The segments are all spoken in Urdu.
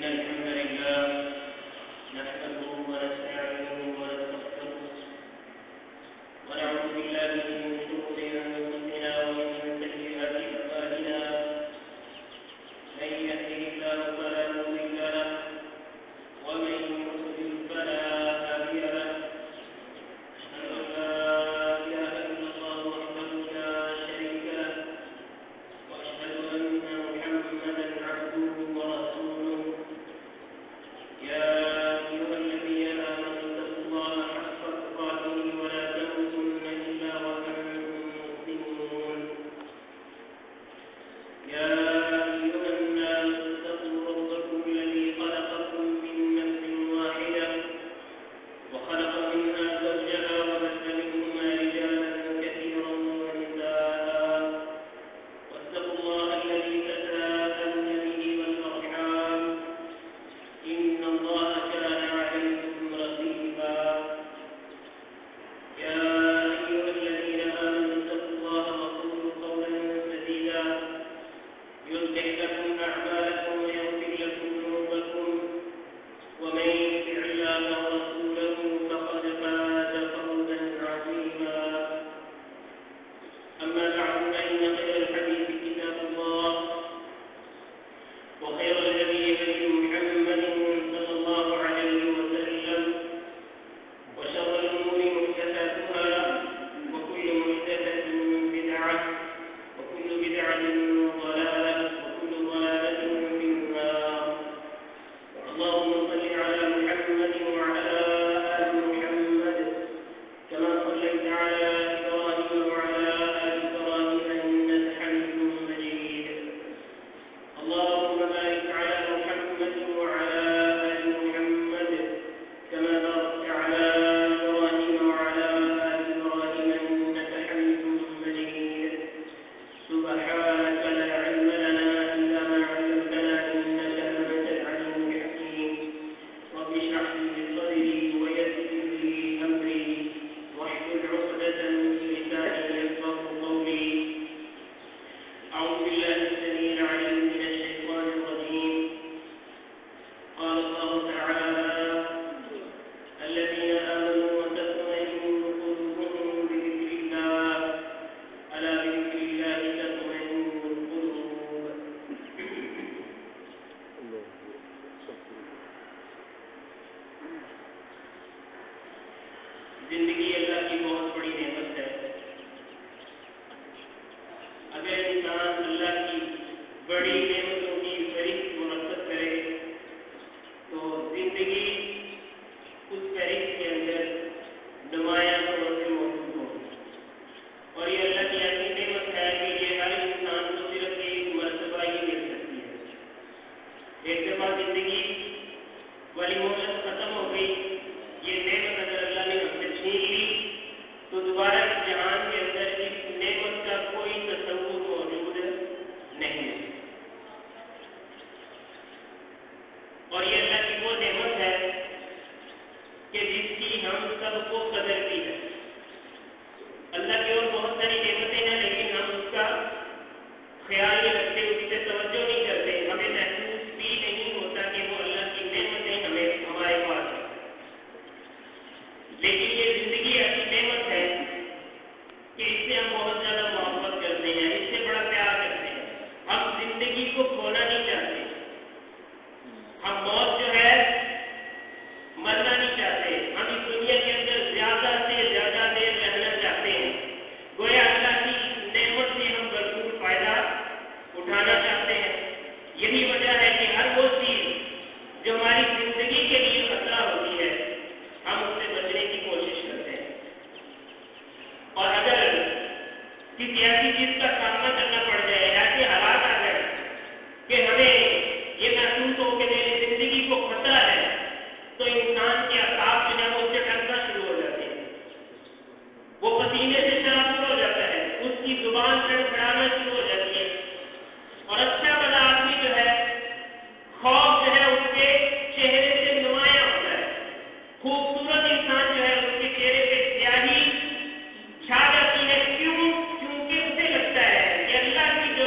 الحمد لله نحمده ونستعينه ونستغفره ونعوذ بالله من شرور أنفسنا ومن سيئات أعمالنا من يهده الله فلا مضل له ومن يضلل فلا هادي له أشهد أن لا إله إلا الله وحده لا شريك له وأشهد أن محمدا عبده ورسوله يا أيها الذين آمنوا اتقوا الله حق تقاته ولا تموتن إلا وأنتم مسلمون يا أيها الناس اتقوا ربكم الذي خلقكم من نفس واحدة وخلق منها زوجها وبث منهما رجالا كثيرا ونساء واتقوا الله الذي تساءلون به والأرحام إن الله كان عليكم رقيبا يا أيها الذين آمنوا اتقوا الله وقولوا قولا سديدا يصلح لكم أعمالكم ويغفر لكم ذنوبكم ومن يطع الله ورسوله فقد فاز فوزا عظيما أما بعد فإن خير الحديث كتاب الله وخير الهدي هدي محمد صلى الله عليه وسلم وشر الأمور محدثاتها وكل محدثة بدعة وكل بدعة ضلالة وكل ضلالة في النار اللهم صل على محمد وعلى آل محمد كما صليت على إبراهيم وعلى آل إبراهيم إنك حميد مجيد اللهم بارك على محمد وعلى آل محمد كما باركت على إبراهيم وعلى آل إبراهيم إنك حميد مجيد سبحانك لا علم لنا إلا ما علمتنا إنك أنت العليم الحكيم رب اشرح لي صدري ويسر لي أمري واحلل عقدة من لساني يفقهوا قولي أعوذ بالله السميع العليم من الشيطان الرجيم قال الله تعالى الذين آمنوا وتطمئن قلوبهم بذكر الله ألا بذكر الله تطمئن القلوب زندگی اللہ کی بہت بڑی نعمت ہے اگر انسان اللہ کی بڑی نعمتوں کی فہرست مرتب کرے تو زندگی اس فہرست کے اندر نمایاں طور سے موجود ہوگی اور یہ اللہ کی ایسی نعمت ہے کہ یہ ہر انسان کو صرف ایک مرتبہ ہی مل سکتی ہے ایک دفعہ زندگی والی مہلت ختم ہو گئی یہ نعمت اگر اللہ نے ہم سے چھین لی تو دوبارہ اس جہان کے اندر اس نعمت کا کوئی تصور موجود نہیں ہے اور یہ اللہ کی وہ نعمت ہے کہ جس کی ہم سب کو قدر کی ہے اللہ کی اور بہت ساری نعمتیں ہیں لیکن ہم اس کا خیال نہیں رکھتے اس سے توجہ نہیں کرتے ہمیں محسوس بھی نہیں ہوتا کہ وہ اللہ کی نعمتیں ہمیں ہمارے پاس ہیں لیکن یہ زندگی ایسی نعمت ہے کہ اس سے ہم بہت زیادہ محبت کرتے ہیں اس سے بڑا پیار کرتے ہیں ہم زندگی کو کھونا نہیں چاہتے ہم موت جو ہے مرنا نہیں چاہتے ہم اس دنیا کے اندر زیادہ سے زیادہ دیر رہنا چاہتے ہیں گویا اللہ کی اس نعمت سے ہم بھرپور فائدہ اٹھانا چاہتے ہیں یہی وجہ ہے کہ ہر وہ چیز جو ہماری زندگی کے لیے خطرہ ہوتی ہے ہم اس سے بچنے کی کوشش کرتے ہیں اور اگر کسی ایسی چیز کا سامنا کرنا پڑ جائے ایسے حالات آ جائے کہ ہمیں یہ محسوس ہو کہ میری زندگی کو خطرہ ہے تو انسان کے اعصاب جو ہے وہ اس سے ڈرنا شروع ہو جاتے ہیں وہ پسینے سے شرابور ہو جاتا ہے اس کی زبان کھڑکھڑانا شروع ہو جاتی ہے اور اچھا بڑا آدمی جو ہے خوف جو ہے اس کے چہرے سے نمایاں ہوتا ہے خوبصورت انسان جو ہے اس کے چہرے پہ سیاہی چھا جاتی ہے کیوں؟ کیونکہ اسے لگتا ہے کہ اللہ کی جو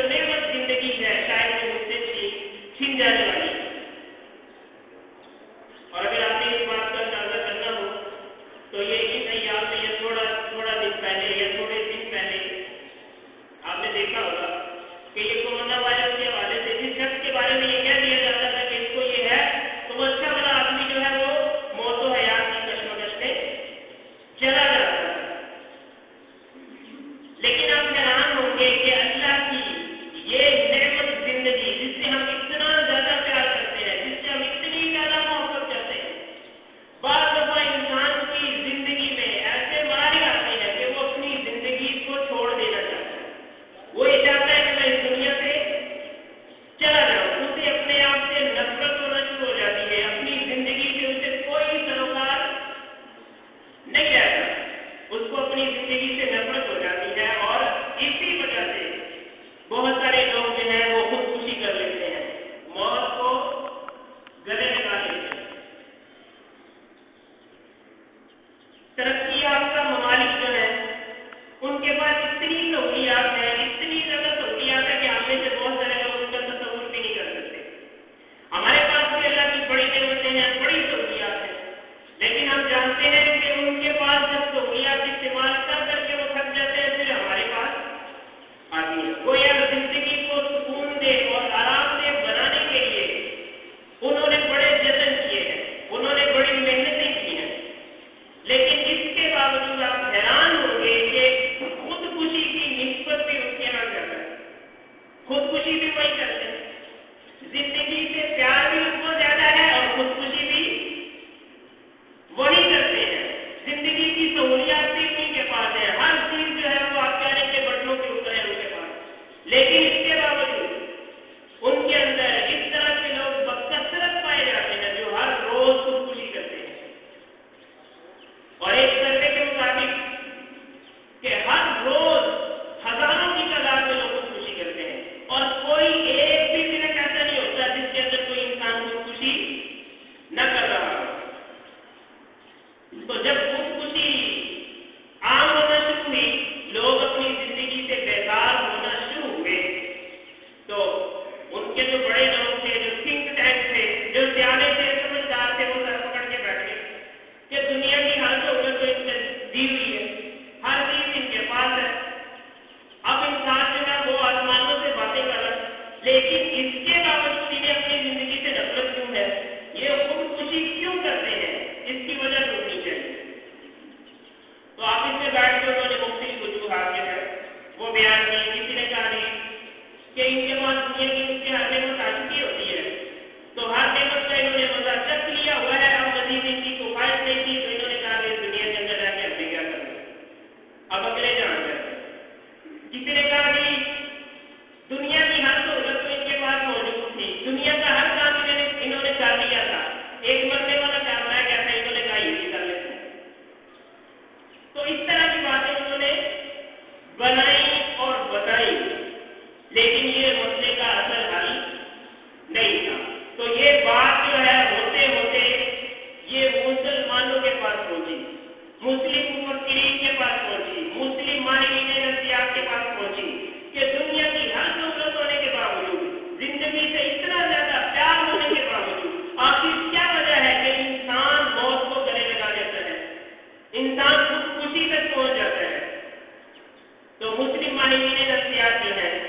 اسرائیلیات جو ہیں،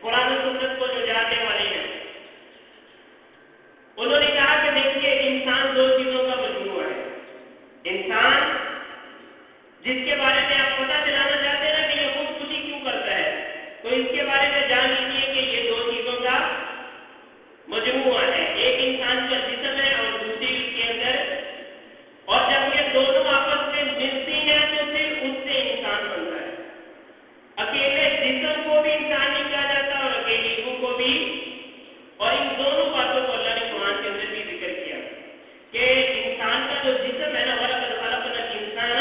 قرآن و سنت کو جو جاننے والے ہیں، انہوں نے کہا کہ دیکھیے انسان دو چیزوں کا مجموعہ ہے. انسان جس کے بارے میں آپ پتہ دلانا چاہتے ہیں نا کہ یہ خودکشی کیوں کرتا ہے، تو اس کے بارے میں جان لیجیے کہ یہ دو چیزوں کا مجموعہ ہے. ایک انسان کا جسم ہے اور دوسری اس کے اندر، اور جب یہ دونوں آپس میں ملتی ہیں تو پھر اس سے انسان بنتا ہے. اکیلے جسم کو بھی انسان نہیں کہا جاتا اور اکیلی روح کو بھی. اور ان دونوں باتوں کو اللہ نے قرآن کے اندر بھی ذکر کیا کہ انسان کا جو جسم ہے نا، وَلَقَدْ خَلَقْنَا الْإِنسَانَ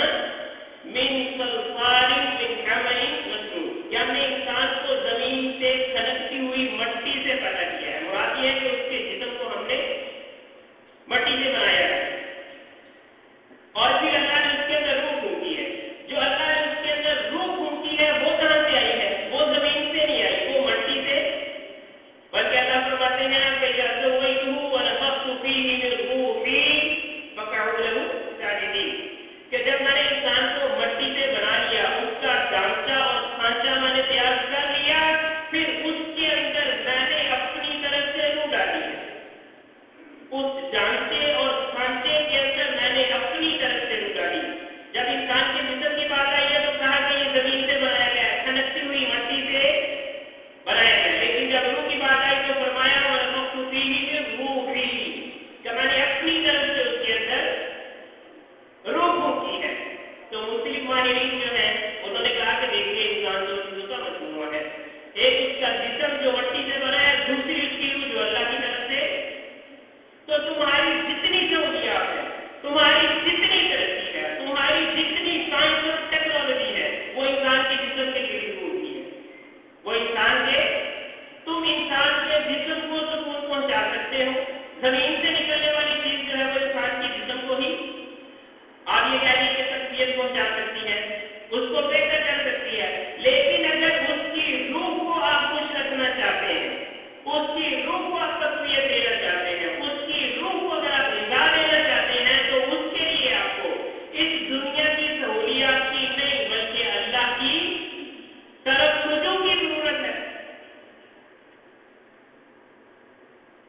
مِنْ صَلْصَالٍ مِنْ حَمَإٍ مَسْنُونٍ، کہ ہم نے انسان کو زمین سے کھنکتی ہوئی مٹی سے پیدا کیا ہے. مراد یہ ہے کہ اس کے جسم کو ہم نے مٹی سے بنایا ہے، اور پھر اللہ نے اس کے اندر روح پھونکی ہے. جو اللہ نے اس کے اندر روح پھونکی ہے وہ کہاں سے آئی ہے؟ وہ زمین سے نہیں آئی، وہ مٹی سے. بلکہ اللہ فرماتے ہیں فَإِذَا سَوَّيْتُهُ وَنَفَخْتُ فِيهِ مِن رُّوحِي فَقَعُوا لَهُ سَاجِدِينَ، کہ جب میں نے انسان کو مٹی سے بنا لیا، اس کا ڈھانچہ اور کھانچہ میں نے تیار کر لیا، پھر اس کے اندر میں نے اپنی طرف سے روح ڈالی ہے. اس ڈھانچے اور کھانچے کے اندر میں نے اپنی طرف سے روح ڈالی. جب انسان کے جسم کی بات آئی ہے تو کہا کہ یہ زمین سے بنایا گیا ہے، کھنکتی ہوئی مٹی سے بنایا گیا. لیکن جب روح کی بات آئی تو فرمایا وَنَفَخْتُ فِيهِ مِن رُّوحِي، کہ میں نے اپنی طرف سے اس کے اندر روح پھونکی ہے. تو مختلف ماہرین جو ہیں انہوں نے کہا کہ دیکھیے انسان دو چیزوں کا مجموعہ ہے. ایک اس کا جسم جو مٹی سے بنا ہے، دوسری اس کی روح جو اللہ کی طرف سے. تو تمہاری جتنی سہولیات ہے، تمہاری جتنی ترقی ہے، تمہاری جتنی سائنس اور ٹیکنالوجی ہے، وہ انسان کے جسم کے لیے ہوتی ہے. وہ انسان کے، تم انسان کے جسم کو سکون پہنچا سکتے ہو. زمین سے نکلنے والی چیز جو ہے وہ انسان کے جسم کو ہی، آپ یہ کہہ لیجیے کہ تقویت پہنچا سکتی ہے، اس کو بہتر کر سکتی ہے. لیکن اگر اس کی روح کو آپ خوش رکھنا چاہتے ہیں، اس کی روح کو آپ تقویت دینا چاہتے ہیں، اس کی روح کو اگر آپ غذا دینا چاہتے ہیں، تو اس کے لیے آپ کو اس دنیا کی سہولیات کی نہیں بلکہ اللہ کی طرف رجوع کی ضرورت ہے.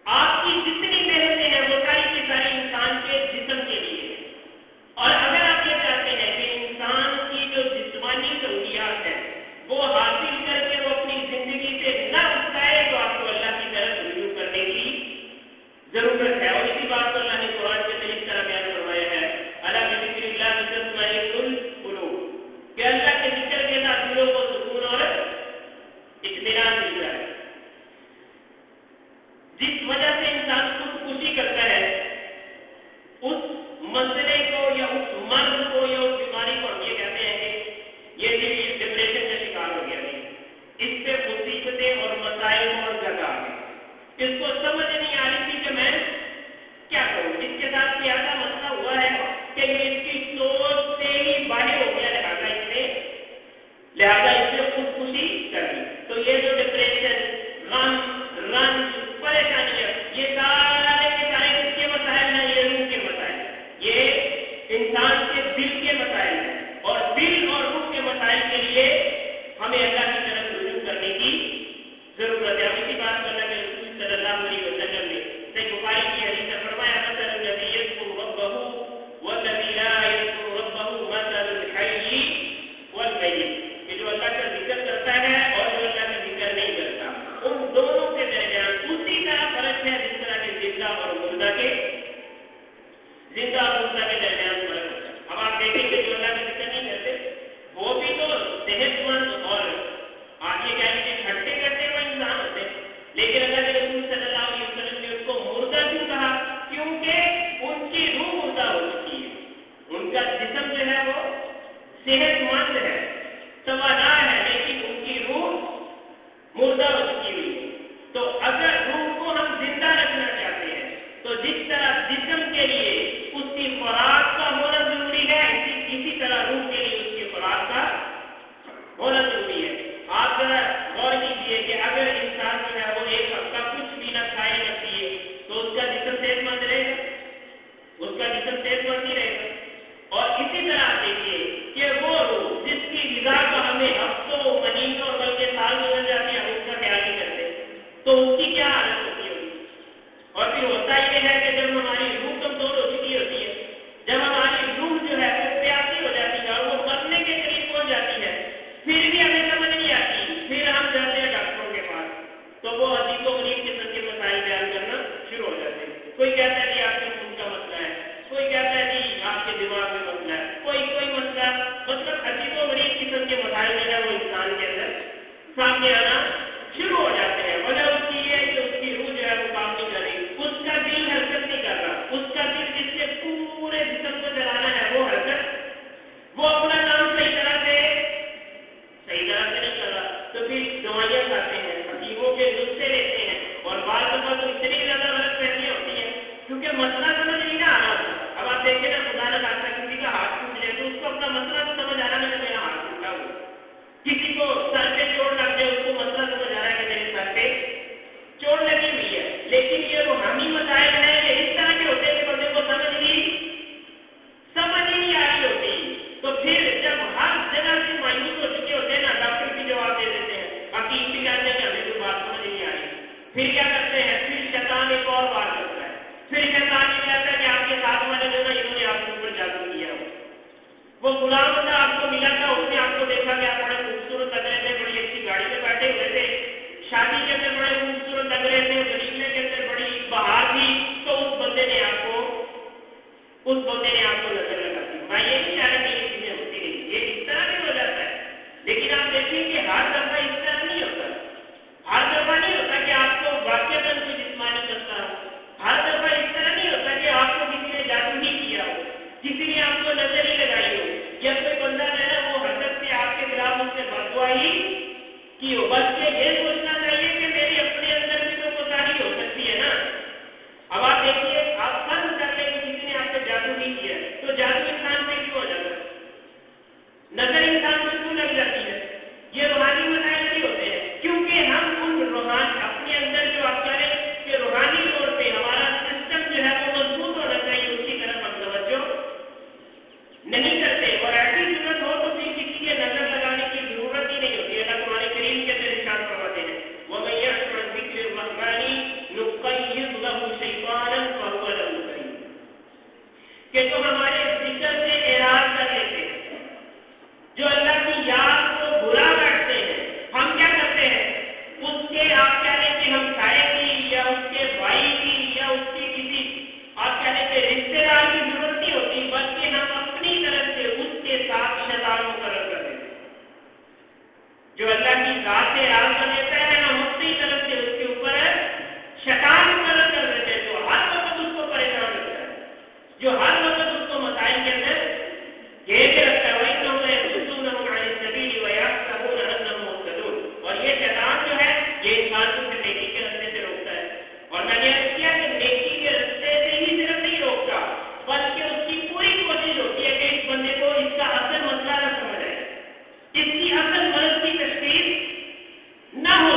آپ کی جتنی محنتیں ہیں وہ ساری کی ساری انسان کے جسم کے لیے ہیں. اور اگر آپ یہ چاہتے ہیں کہ انسان کی جو جسمانی سہولیات ہیں وہ حاصل کر کے وہ اپنی زندگی سے نہ اکتائے، تو آپ کو اللہ کی طرف رجوع کرنے کی ضرورت ہے. اور اسی بات کو اللہ نے قرآن کے اندر اس طرح بیان فرمایا ہے الا بذکر اللہ تطمئن القلوب، کہ اللہ کے ذکر کے ساتھ دلوں کو سکون اور اطمینان ملتا ہے. جس وجہ سے انسان خودکشی کرتا ہے، اس مسئلے کو یا اس مرض کو یا اس بیماری کو ہم یہ کہتے ہیں کہ یہ جی ڈپریشن کا شکار ہو گیا. نہیں، اس پہ مصیبتیں اور مسائل بہت زیادہ آ گئے. اس کو سمجھ نہیں آ رہی تھی کہ میں کیا کروں. اس کے ساتھ کوئی ایسا مسئلہ ہوا ہے کہ یہ اس کی سوچ سے ہی باہر ہو گیا، لہذا اس نے خودکشی کر لی. تو یہ جو ڈپریشن، غم، رنج، پریشانیاں، یہ سارے کے سارے کس کے مسائل ہیں؟ یہ روح کے مسائل ہیں، یہ انسان کے دل کے مسائل ہیں. اور دل اور روح کے مسائل کے لیے ہمیں اللہ کی طرف رجوع کرنے کی ضرورت ہے. اور اسی بات کو اللہ کے رسول صلی اللہ علیہ وسلم نے صحیح بخاری کی حدیث میں فرمایا مثل الذی یذکر ربہ والذی لا یذکر ربہ مثل الحی والمیت، کہ جو اللہ کا ذکر کرتا ہے اور جو اللہ کا ذکر نہیں کرتا، ان دونوں کے درمیان، اس سامنے آنا شروع ہو جاتے ہیں. وجہ اس کی یہ ہے کہ اس کی روح جو ہے وہ کام نہیں کر رہی, اس کا دل حرکت نہیں کر رہا, اس کا دل جس سے پورے جسم کو چلانا ہے وہ حرکت, وہ اپنا کام صحیح طرح سے نہیں کر رہا. تو پھر دوائیاں کھاتے ہیں, حکیموں کے نسخے لیتے ہیں, اور بعض دفعہ تو اتنی زیادہ غلط فہمیاں ہوتی ہیں کیونکہ مسئلہ سمجھ نہیں نہ آ رہا ہوتا. اب آپ دیکھیں نا, خدا نہ خاصہ کسی کا ہاتھ ٹوٹ جائے تو اس کو اپنا مسئلہ تو سمجھ آ رہا ہے کہ میرا ہاتھ ٹوٹا ہوا, کسی کو سر پہ چوٹ لگ جائے اس کو مسئلہ سمجھ آ رہا ہے کہ میرے سر پہ چوٹ لگی ہوئی ہے, لیکن یہ روحانی مسائل ہیں یہ اس طرح کے ہوتے ہیں کہ بندے کو سمجھ ہی نہیں آ رہی ہوتی. تو پھر جب ہر جگہ سے مایوس ہو چکے ہوتے ہیں نا, ڈاکٹر بھی جواب دے دیتے ہیں, حکیم بھی کہتے ہیں کہ ہمیں کوئی بات سمجھ نہیں آ رہی. پھر کیا کرتے ہیں, پھر شیطان ایک اور بات کرتا ہے, پھر شیطان یہ کہتا ہے کہ آپ کے ساتھ والے جو نا انہوں نے آپ کے اوپر جادو کیا ہو. وہ غلام بندہ آپ کو ملا تھا, اس نے آپ کو دیکھا کہ آپ بڑے خوبصورت لگ رہے تھے, بڑی اچھی گاڑی میں بیٹھے ہوئے تھے, شادی کے اندر بڑے خوبصورت لگ رہے تھے, ولیمے کے اندر بڑی بہار تھی, تو اس بندے نے آپ کو نظر لگا دی. میں یہ نہیں چاہ رہا کہ یہ چیزیں ہوتی رہی, یہ اس طرح بھی ہو جاتا ہے, لیکن آپ دیکھیں کہ ہر دفعہ اس طرح نہیں ہوتا. ہر دفعہ نہیں ہوتا کہ آپ کو واقعتاً کوئی جسمانی مسئلہ ہو, ہر دفعہ اس طرح نہیں ہوتا کہ آپ کو کسی نے جادو ہی کیا ہو, کسی نے آپ کو نظر ہی لگائی ہو, یا کوئی بندہ جو ہے نا وہ حرکت سے آپ کے خلاف اس سے بددعا ہی کی ہو. بلکہ یہ سوچنا چاہیے کہ میری اپنے اندر بھی تو کوتاہی ہو سکتی ہے نا. اب آپ دیکھیے, آپ فرض کر لیں کہ کسی نے آپ پہ جادو نہیں کیا, تو جادو انسان پہ کیوں ہو جاتا ہے, نظر انسان کو کیوں لگ جاتی ہے؟ یہ روحانی مسائل نہیں ہوتے ہیں, کیونکہ ہم ان روحانی اپنے اندر جو آپ کہہ رہے ہیں کہ روحانی طور پہ ہمارا سسٹم جو ہے وہ مضبوط ہونا چاہیے, اس کی طرف ہم توجہ نہیں کرتے. اور ایسی ضرورت ہو تو پھر کسی کے نظر لگانے کی ضرورت ہی نہیں ہوتی. اللہ قرآن کریم کے اندر ارشاد فرماتے ہیں, وَمَن يَعْشُ عَن ذِكْرِ الرَّحْمَنِ نُقَيِّضْ لَهُ شَيْطَانًا فَهُوَ لَهُ قَرِينٌ, کہ جو ہمارے ذکر سے اعراض کر لیتے ہیں, جو اللہ کی یاد کو بھلا بیٹھتے ہیں, ہم کیا کرتے ہیں, اس کے آپ کہہ لیں کہ ہم سائے کی یا اس کے بھائی کی یا اس کی کسی آپ کہہ لیں کہ رشتے دار کی ضرورت نہیں ہوتی, بلکہ ہم اپنی طرف سے اس کے ساتھ شیطان مقرر کر دیتے ہیں. جو اللہ کی ذات سے اعراض کر لیتا ہے ہم اپنی طرف سے اس کے اوپر شیطان مقرر کر دیتے ہیں, جو ہر وقت اس کو پریشان رکھتا ہے, جو ہر وقت اس کو مسائل کے اندر گھیر کے رکھتا ہے. وَإِنَّهُمْ لَيَصُدُّونَهُمْ عَنِ السَّبِيلِ وَيَحْسَبُونَ أَنَّهُمْ مُهْتَدُونَ. اور یہ شیطان جو ہے یہ انسان کو صرف نیکی کے راستے سے روکتا ہے. اور میں نے عرض کیا کہ نیکی کے راستے سے ہی صرف نہیں روکتا, بلکہ اس کی پوری کوشش ہوتی ہے کہ اس بندے کو اس کا اصل مسئلہ نہ سمجھ آئے, اس کی اصل مرض کی تشخیص نہ ہو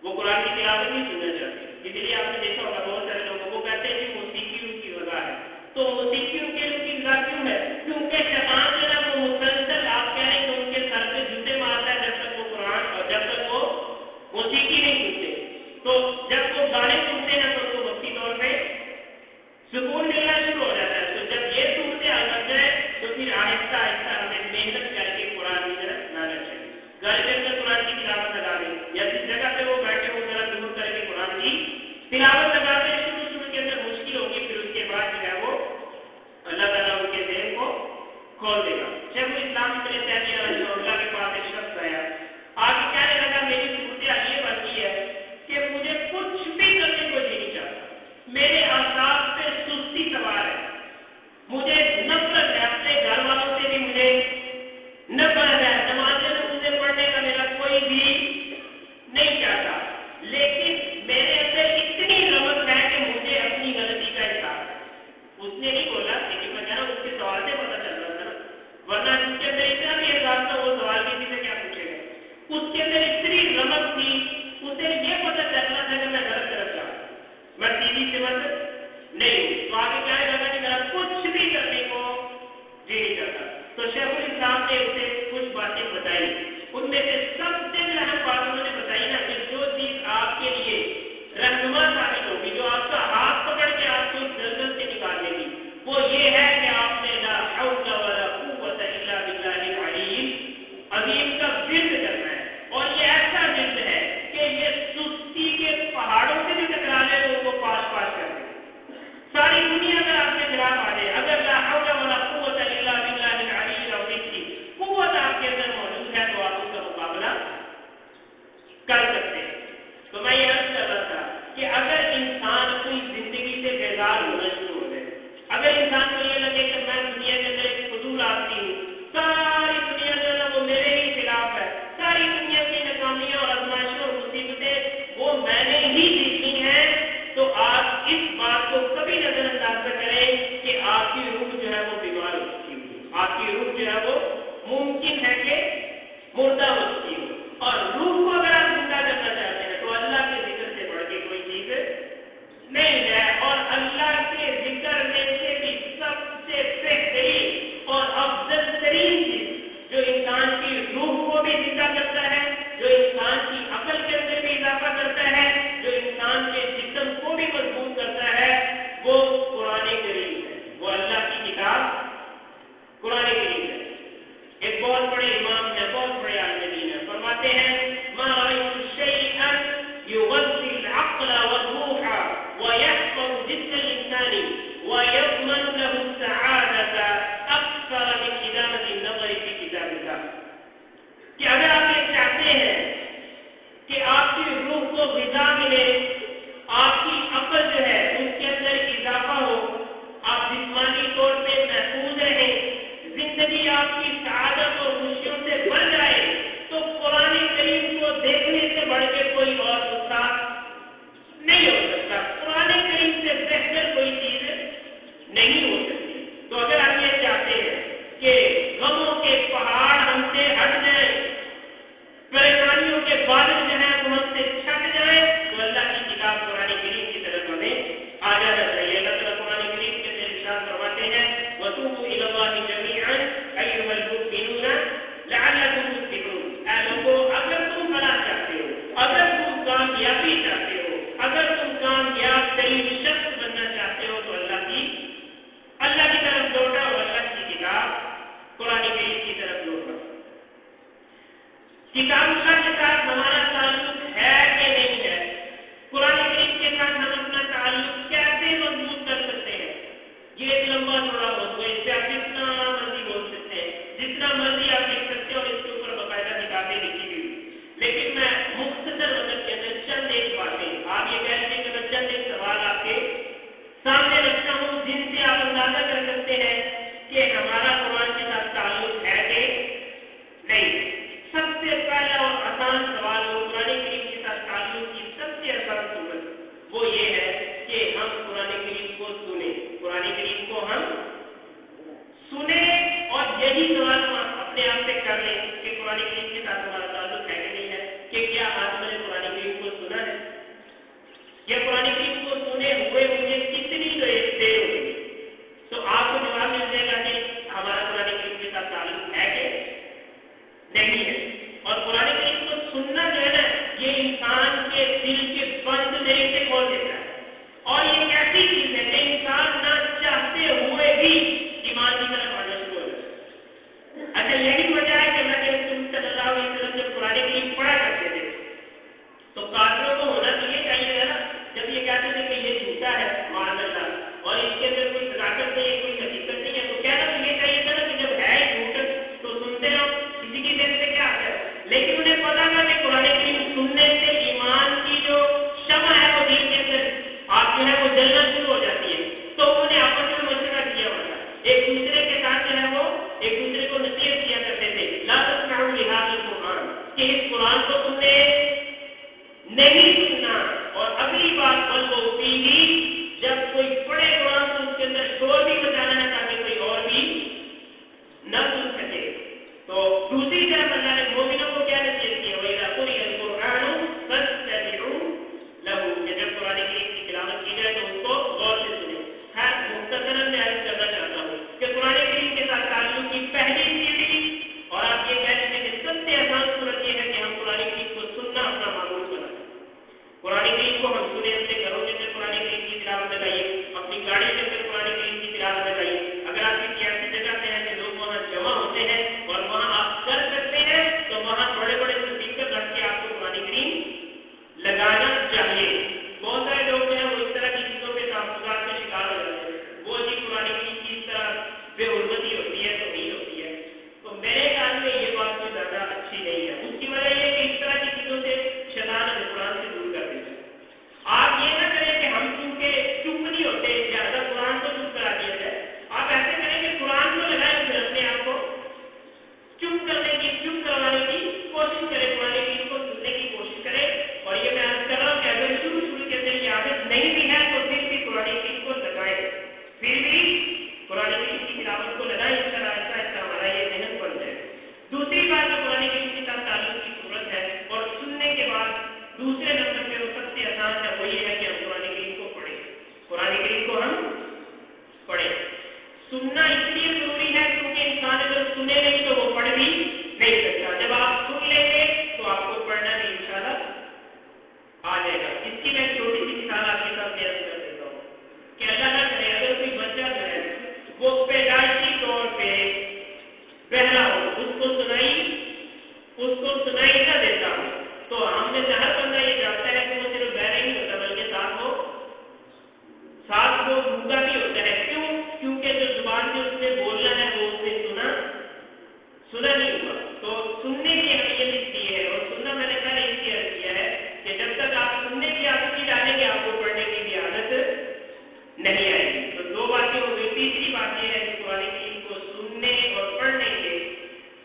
وہ قرآن کی تلاوت نہیں سننا چاہتے. اسی لیے آپ نے دیکھا ہوگا بہت سارے لوگوں کو کہتے ہیں کہ موسیقی کی غذا ہے. تو موسیقی کی غذا کیوں ہے؟ کیونکہ شیطان جو ہے وہ مسلسل آپ کہہ رہے ہیں کہ ان کے سر پہ جوتے مارتا ہے جب تک وہ قرآن اور جب تک وہ موسیقی نہیں سنتے. تو جب وہ گانے سنتے ہیں تو ان کو وقتی طور پہ سکون ملنا شروع ہو جاتا ہے. تو جب یہ صورتحال بن جائے تو پھر آہستہ آہستہ ہمیں محنت کر کے قرآن کی طرف لانا چاہیے. گھر کے اندر قرآن کی تلاوت لگا دیں یا جس جگہ پہ وہ بیٹھے ہو ذرا دور کر کے قرآن کی تلاوت لگا دیں. شروع کے اندر مشکل ہوگی، پھر اس کے بعد جو ہے وہ اللہ تعالیٰ ان کے ذہن کو کھول دے گا. شیخ الاسلام ابن تیمیہ رحمہ اللہ کے پاس ایک شخص آیا، آگے کہنے لگا میری صورتحال یہ بن گئی ہے کہ مجھے کچھ بھی کرنے کو جی نہیں چاہتا، میرے اعصاب پہ سستی سوار ہے، مجھے نفرت ہے، اپنے گھر والوں سے بھی مجھے نفرت ہے، نمازیں روزے پڑھنے کا میرا کوئی بھی نہیں چاہتا، لیکن میرے اندر اتنی رغبت ہے کہ مجھے اپنی غلطی کا احساس ہے. اس نے نہیں بولا، لیکن میں کہہ رہا ہوں اس کے سوال سے پتہ چل رہا تھا نا، ورنہ جس کے اندر اتنا بھی احساس تھا وہ سوال کسی سے کیا پوچھے گا. اس کے اندر اتنی رغبت تھی، اسے یہ پتہ چل رہا تھا کہ میں غلط طرف جا رہا ہوں، میں سیدھی سمت نہیں ہوں. تو آگے کیا لگا کہ میرا کچھ بھی کرنے کو جی نہیں کرتا. تو شیخ الاسلام نے اسے کچھ باتیں بتائی، ان میں سے سب سے جو اہم بات انہوں نے بتائی نا کہ جو چیز آپ کے لیے رہنما ثابت ہوگی، جو آپ کا ہاتھ پکڑ کے آپ کو اس دلدل سے نکال دے گی، وہ یہ ہے کہ آپ نے لا حول ولا قوت الا باللہ العلی العظیم کا ورد کرنا ہے. اور یہ ایسا ورد ہے کہ یہ سستی کے پہاڑوں سے بھی ٹکرا لے تو ان کو پاس پاس کر دے. ساری دنیا اگر آپ کے خلاف آ جائے، اگر لا حول ولا قوت الا باللہ العلی العظیم کی قوت آپ کے اندر موجود ہے تو آپ اس کا مقابلہ کر سکتے ہیں. تو میں یہ عرض کر رہا تھا کہ اگر انسان اپنی زندگی سے بیزار ہونا شروع ہو جائے، اگر انسان کو یہ لگے کہ میں دنیا کے اندر ایک فضول آدمی ہوں، ساری دنیا جو ہے نا وہ میرے ہی خلاف ہے، ساری دنیا کی ناکامیاں اور آزمائشیں اور مصیبتیں وہ میں نے ہی جیتنی ہیں، تو آپ اس بات کو کبھی نظر انداز نہ کریں کہ آپ کی روح جو ہے وہ بیمار ہو چکی ہوئی، آپ کی روح جو ہے وہ ممکن ہے کہ مردہ ہو چکی ہو. اور روح کو اگر آپ زندہ کرنا چاہتے ہیں تو اللہ کے ذکر سے بڑھ کے کوئی چیز نہیں ہے. اور اللہ کے ذکر میں سے بھی سب سے بہترین اور افضل ترین چیز جو انسان کی روح کو بھی زندہ کرتا ہے، جو انسان کی عقل کے اندر بھی اضافہ کرتا ہے، جو انسان کے جسم کو بھی مضبوط کرتا ہے، وہ قرآن کریم ہے، وہ اللہ کی کتاب قرآن کریم ہے. ایک بہت بڑے امام ہیں، بہت بڑے عالم دین ہیں، فرماتے ہیں ما رأيت شيئا يغذي العقل والروح ويحفظ جسم الإنسان ويضمن له السعادة أكثر من إدامة النظر في كتاب الله. کہ اگر آپ یہ چاہتے ہیں کہ آپ کی روح کو غذا ملے، آپ کی عقل جو ہے اس کے اندر اضافہ ہو، آپ جسمانی طور پہ محفوظ رہیں، زندگی آپ کی سعادت اور خوشیوں سے بھر جائے، تو قرآن کریم کو دیکھنے سے بڑھ کے کوئی اور دوسرا نہیں ہو سکتا. قرآن کریم سے بہتر کوئی چیز نہیں ہو سکتی. تو اگر ہم یہ چاہتے ہیں کہ غموں کے پہاڑ ہم سے ہٹ جائیں، پریشانیوں کے بادل جو ہیں وہ ہم سے چھٹ جائیں، تو اللہ کی کتاب قرآن کریم کی طرف ہمیں آ جانا چاہیے. اللہ تعالیٰ قرآن کریم کے اندر ارشاد فرماتے ہیں وَتُوبُوا إِلَى اللَّهِ جَمِيعًا أَيُّهَا الْمُؤْمِنُونَ لَعَلَّكُمْ تُفْلِحُونَ. اے لوگوں اگر تم فلاح چاہتے ہو، اگر تم کامیابی چاہتے ہو، اگر تم کامیاب ترین شخص بننا چاہتے ہو تو اللہ کی طرف لوٹا اور اللہ کی کتاب قرآن کریم کی طرف لوٹا. کتاب اللہ کے ساتھ ہمارا تعلق ہے کہ نہیں ہے؟ قرآن کریم کے ساتھ ہم اپنا تعلق کیسے مضبوط کر سکتے ہیں؟ یہ ایک لمبا چوڑا موضوع ہے، اس پہ آپ جتنا مرضی بول سکتے ہیں، جتنا مرضی آپ لکھ سکتے ہیں، اور اس کے اوپر باقاعدہ کتابیں لکھی ہوئی. لیکن میں مختصر وقت کے اندر چند ایک باتیں، آپ یہ کہہ لیجیے کہ میں چند ایک سوال آپ کے سامنے رکھتا ہوں جن سے آپ اندازہ کر سکتے ہیں کہ ہمارا قرآن کے ساتھ تعلق ہے کہ نہیں. سب سے پہلا اور آسان سوال اور قرآن کریم کے ساتھ تعلق کی سب سے آسان صورت وہ یہ ہے کہ ہم قرآن کریم کو سنیں، قرآن کریم کو ہم سنیں. اور یہی سوال ہم اپنے آپ سے کر لیں کہ قرآن کریم کے ساتھ ہمارا تعلق ہے کہ نہیں ہے، کہ کیا آج میں نے قرآن کریم کو سنا کہ اس قرآن کو تم نے نہیں سننا. اور اگلی بات جب کوئی پڑھے قرآن تو اس کے اندر شور بھی مچانا ہے تاکہ کوئی اور بھی نہ سن سکے. تو دوسری طرف اللہ نے مومنوں کو کیا نصیحت کی ہے؟ وَإِذَا قُرِئَ الْقُرْآنُ فَاسْتَمِعُوا لَهُ کہ جب قرآن کریم کی تلاوت کی جائے تو اس کو غور سے سنیں. خیر مختصراً میں عرض کرنا چاہتا ہوں کہ قرآن کریم کے ساتھ تعلق کی پہلی سیڑھی اور آپ یہ کہہ لیجیے کہ سب سے آسان صورت یہ ہے کہ ہم قرآن کریم کو سننا اپنا معمول بنائیں. قرآن کریم کو ہم سنیں، اپنے گھروں کے اندر قرآن کریم کی تلاوت لگائیے، اپنی گاڑی کے اندر قرآن کریم کی تلاوت لگائیے. اگر آپ کسی ایسی جگہ پہ ہیں کہ لوگ وہاں جمع ہوتے ہیں اور وہاں آپ کر سکتے ہیں تو وہاں بڑے بڑے اسپیکر رکھ کے آپ کو قرآن کریم لگانا چاہیے. بہت سارے لوگ جو ہیں وہ اس طرح کی چیزوں کے تعصبات کا شکار ہو جاتے ہیں. وہ جی قرآن کریم کی اس طرح بے حرمتی ہوتی ہے، توہین ہوتی ہے. تو میرے خیال میں یہ بات کوئی زیادہ اچھی نہیں ہے. اس کی وجہ یہ ہے کہ اس طرح کی چیزوں سے شیطان ہمیں قرآن سے دور کر دیتا ہے. آپ یہ نہ کریں کہ ہم چونکہ چپ نہیں ہوتے لہٰذا قرآن کو چپ کرا دیا جائے. آپ ایسے کریں کہ قرآن کو لگائیں، پھر اپنے آپ کو چپ کروانے کی کوشش کریں، قرآن کریم کو سننے کی کوشش کریں. اور یہ میں عرض کر رہا ہوں کہ اگر شروع کے اندر یہ عادت نہیں بھی ہے تو پھر بھی قرآن کریم کو لگائیں، پھر بھی قرآن کریم کی تلاوت کو لگائیں. اس طرح ایسا ہمارا یہ ذہن بن جائے. دوسری بات جو قرآن کریم کے ساتھ تعلق کی صورت ہے اور سننے کے بعد دوسرے نمبر پہ وہ سب سے آسان ہے، وہ یہ ہے کہ ہم قرآن کریم کو پڑھیں. قرآن کریم کو ہم پڑھیں. سننا اس لیے ضروری ہے کیونکہ انسان اگر سنے نہیں تو وہ پڑھ بھی نہیں سکتا. جب آپ سن لیں گے تو آپ کو پڑھنا بھی انشاءاللہ آ جائے گا. اس کی میں چھوٹی سی مثال آپ کے ساتھ پیش کر دیتا ہوں کہ اللہ نہ کرے اگر کوئی بچہ جو ہے وہ پیدائشی طور پہ بہرا ہو، اس کو سنائی نہ دیتا ہو، تو ہم میں سے ہر بندہ یہ جانتا ہے کہ وہ صرف بہرا ہی نہیں ہوتا بلکہ ساتھ وہ گونگا بھی ہوتا ہے. کیوں؟ کیونکہ جو زبان سے اس نے بولنا ہے وہ اس نے سنا نہیں ہوا. تو سننے کی اہمیت اس لیے ہے، اور سننا میں نے پہلے اس لیے عرض کیا ہے کہ جب تک آپ سننے کی عادت ہی ڈالیں گے آپ کو پڑھنے کی بھی عادت نہیں آئے گی. تو دو باتیں ہو گئی. تیسری بات یہ ہے کہ قرآن کریم کو سننے اور پڑھنے کے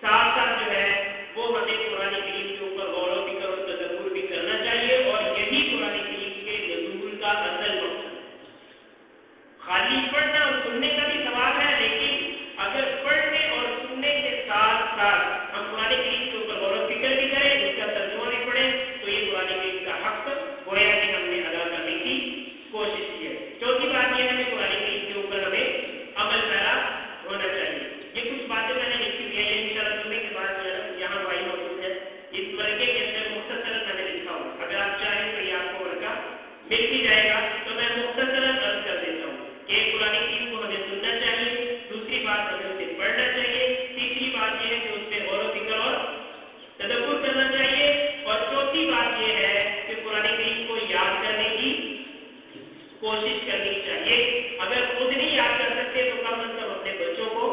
ساتھ ساتھ جو ہے وہ ہمیں قرآن کریم کے اوپر غور و فکر اور تدبر بھی کرنا چاہیے. اور یہی قرآن کریم کے نزول کا اصل مقصد ہے. خالی پڑھنا اور سننے کا بھی ثواب ہے، لیکن اگر پڑھنے اور سننے کے ساتھ ساتھ ہم قرآن کریم کے اوپر غور و فکر بھی کریں، اس کا ترجمہ بھی پڑھیں، تو یہ قرآن کریم کا حق گویا کہ ہم نے ادا کرنے کی کوشش کی ہے. چوتھی بات یہ ہے کہ قرآن کریم کے اوپر ہمیں عمل پیرا ہونا چاہیے. یہ کچھ باتیں میں نے لکھی ہوئی ہیں، یہ انشاءاللہ سننے کے بعد جو ہے یہاں بھائی موجود ہے، اس ورقے کے اندر مختصراً میں نے لکھا ہوں. اگر آپ چاہیں تو یہ آپ کو ورقہ مل بھی جائے گا. تو میں مختصراً عرض کر دیتا ہوں کہ قرآن کریم کو ہمیں سننا چاہیے. دوسری بات ہمیں اسے پڑھنا چاہیے. تیسری بات یہ ہے کہ اس پہ غور و فکر اور تدبر کرنا چاہیے. اور چوتھی بات یہ ہے کہ قرآن کریم کو یاد کرنے کی کوشش کرنی چاہیے. اگر خود نہیں یاد کر سکتے تو کم از کم اپنے بچوں کو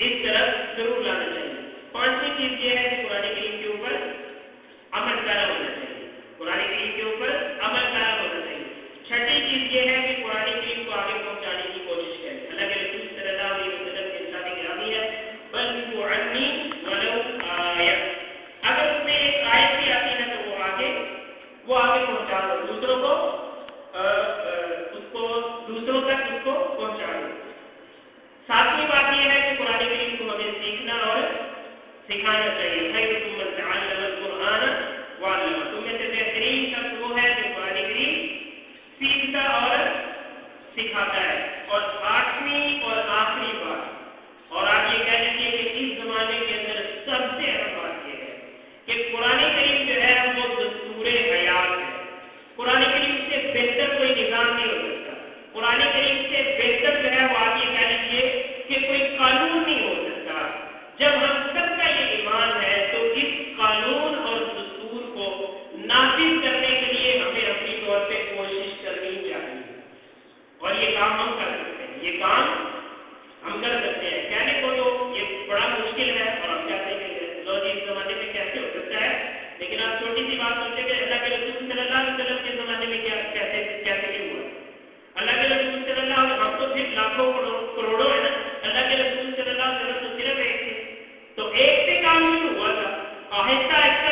اس طرف ضرور لانا چاہیے. پانچویں چیز یہ ہے کہ قرآن کریم کے اوپر عمل پیرا ہونا چاہیے. قرآن کریم کے اوپر عمل پیرا ہونا چاہیے. چھٹی چیز یہ ہے کہ قرآن کریم کو آگے پہنچانے کی کوشش کریں. اللہ کے رسول صلی اللہ علیہ وسلم کے ارشاد گرامی ہے بلغوا عنی ولو آیہ. اگر تمہیں ایک آیت بھی آتی ہے تو وہ آگے پہنچا دو، دوسروں تک اس کو پہنچا دو. ساتویں بات یہ ہے کہ قرآن کریم کو ہمیں سیکھنا اور سکھانا چاہیے. خیرکم من تعلم القرآن وعلمہ. تم میں سے بہترین شخص وہ ہے جو قرآن کریم سیکھتا اور سکھاتا ہے. اور آٹھویں اور آخری بات، اور آپ یہ کہہ لیجیے کہ اس زمانے کے اندر سب سے اہم بات یہ ہے کہ قرآن کریم جو ہے وہ دستور حیات ہے. قرآن کریم سے بہتر کوئی نظام نہیں ہو سکتا. قرآن کریم سے بہتر جو ہے وہ آپ یہ کہہ لیجیے کہ کوئی قانون نہیں ہو سکتا. جب ہم سب کا یہ ایمان ہے تو اس قانون اور دستور کو نافذ کرنے کے لیے ہمیں اپنی طور پہ کوشش کرنی چاہیے. اور یہ کام ہم کر سکتے ہیں. کہنے کو تو یہ بڑا مشکل ہے اور ہم کہتے ہیں کہ ٹیکنالوجی اس زمانے میں کیسے ہو سکتا ہے، لیکن آپ چھوٹی سی بات سوچیں کہ اللہ کے رسول صلی اللہ علیہ وسلم کے زمانے میں کیسے نہیں ہوا. اللہ کے رسول صلی اللہ علیہ وسلم، ہم تو پھر لاکھوں کروڑوں ہے نا. اللہ کے رسول صلی اللہ علیہ وسلم تو صرف ایک تھے. تو ایک سے کام شروع ہوا تھا، آہستہ آہستہ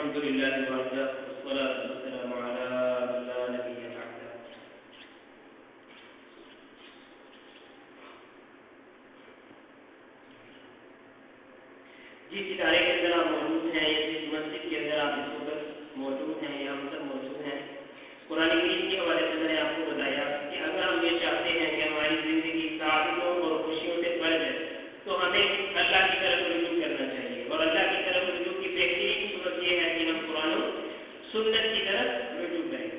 الحمدللہ وحدہ والصلاۃ والسلام علی من لا نبی بعدہ. جس ادارے کے اندر آپ موجود ہیں یا جس مسجد کے اندر آپ اس وقت موجود ہیں یا ہم سب موجود ہیں، قرآن کریم کے حوالے سے میں نے آپ کو بتایا کہ اگر ہم یہ چاہتے ہیں کہ ہماری زندگی سعادتوں اور خوشیوں سے بھر جائے تو ہمیں اللہ کی طرف رجوع کرنا چاہیے، اور اللہ کی طرف رجوع کی بہترین صورت یہ ہے کہ ہم قرآن و سنت کی طرف رجوع کریں.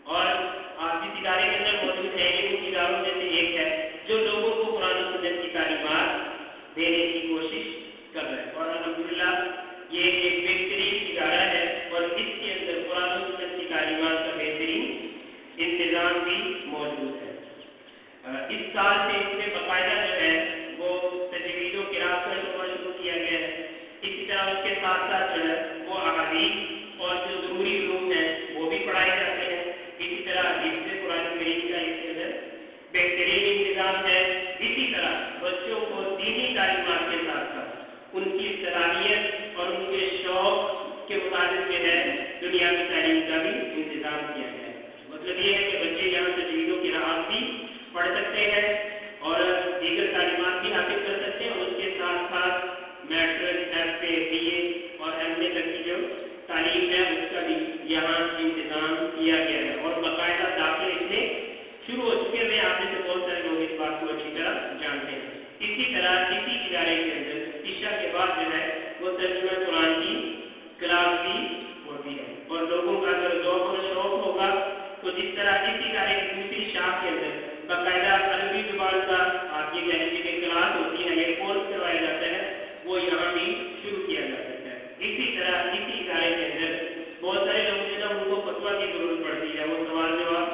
اور آپ جس ادارے کے اندر موجود ہیں یہ ان اداروں میں سے ایک ہے جو لوگوں کو قرآن و سنت کی تعلیمات دینے کی کوشش کر رہے ہیں، اور الحمدللہ یہ ایک بہترین ادارہ ہے اور اس کے اندر قرآن و سنت کی تعلیمات کا بہترین انتظام بھی موجود ہے. اس سال سے اس میں باقاعدہ جو ہے وہ تجوید و قراءت کا شعبہ شروع کیا گیا ہے. اسی طرح اس کے ساتھ ساتھ جو ہے وہ احادیث اور جو ضروری علوم ہیں وہ بھی پڑھائے جاتے ہیں. اسی طرح حفظ قرآن کریم کا اس کے اندر بہترین انتظام ہے. اسی طرح بچوں کو دینی تعلیمات کے ساتھ ساتھ ان کی صلاحیت اور ان کے شوق کے مطابق جو ہے دنیاوی تعلیم کا بھی انتظام کیا گیا ہے. مطلب یہ ہے کہ بچے یہاں تجوید و قراءت بھی پڑھ سکتے ہیں اور دیگر تعلیمات بھی حاصل کر سکتے ہیں، اور اس کے ساتھ ساتھ میٹرک، ایف اے، بی اے اور ایم اے تک کی جو تعلیم ہے اس کا بھی یہاں انتظام کیا گیا ہے، اور باقاعدہ داخلے اس میں شروع ہو چکے ہیں. آپ میں سے بہت سارے لوگ اس بات کو اچھی طرح جانتے ہیں. اسی طرح اسی ادارے کے اندر عشاء کے بعد جو ہے وہ ترجمہ قرآن کی کلاس بھی ہوتی ہے، اور لوگوں کا اگر ذوق اور شوق ہوگا تو جس طرح اس ادارے کی دوسری شاخ کے اندر باقاعدہ عربی زبان کا آپ یہ کہہ لیجیے کہ کلاس ہوتی ہے یا کورس کروایا جاتا ہے، وہ یہاں بھی شروع کیا جا سکتا ہے. اسی طرح اسی ادارے کے اندر بہت سارے لوگ جو ہے ان کو فتویٰ کی ضرورت پڑتی ہے، وہ سوال جواب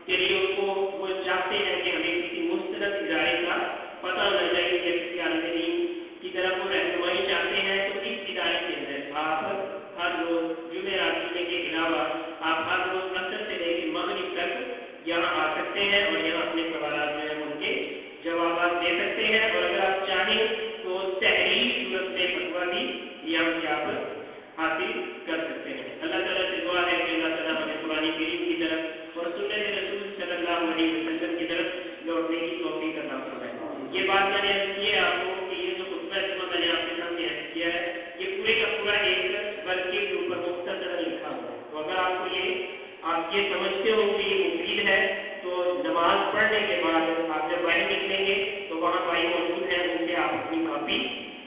کے لیے ان کو وہ چاہتے ہیں کہ ہمیں کسی مستند ادارے کا پتہ ہونا چاہیے جیسے کہ عالم دین کی طرف وہ رہنمائی چاہتے ہیں. تو اس ادارے کے اندر آپ ہر روز جمعرات کے علاوہ آپ ہر روز عصر سے لے کے مغرب تک یہاں آ سکتے ہیں اور یہاں اپنے سوالات جو ہیں ان کے جوابات دے سکتے ہیں، اور اگر آپ چاہیں تو تحریری صورت میں فتویٰ بھی یہاں سے آپ حاصل کر سکتے ہیں. اللہ تعالیٰ سے دعا ہے کہ اللہ تعالیٰ ہمیں قرآن کریم کی طرف اور سنت رسول صلی اللہ علیہ وسلم کی طرف لوٹنے کی توفیق عطا فرمائے. یہ بات میں نے عرض کی ہے آپ کو کہ یہ جو خطبہ جمعہ میں نے آپ کے سامنے عرض کیا ہے یہ پورے کا پورا ایک ورق کے اوپر مختصر لکھا ہوا ہے. تو اگر آپ کو آپ یہ سمجھتے ہو کہ یہ مفید ہے تو نماز پڑھنے کے بعد آپ جب باہر نکلیں گے تو وہاں بھائی موجود ہیں، ان سے آپ اپنی کاپی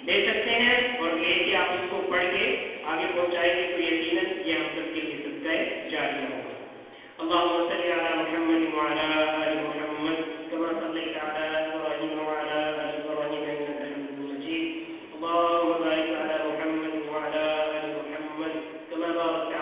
لے سکتے ہیں اور لے کے آپ اس کو پڑھ کے آگے پہنچائیں گے تو یقیناً یہ ہم سب کے لیے صدقہ جاریہ ہوگا. اللهم صل على محمد وعلى آل محمد كما صليت على إبراهيم وعلى آل إبراهيم إنك حميد مجيد. اللهم بارك على محمد وعلى آل محمد كما باركت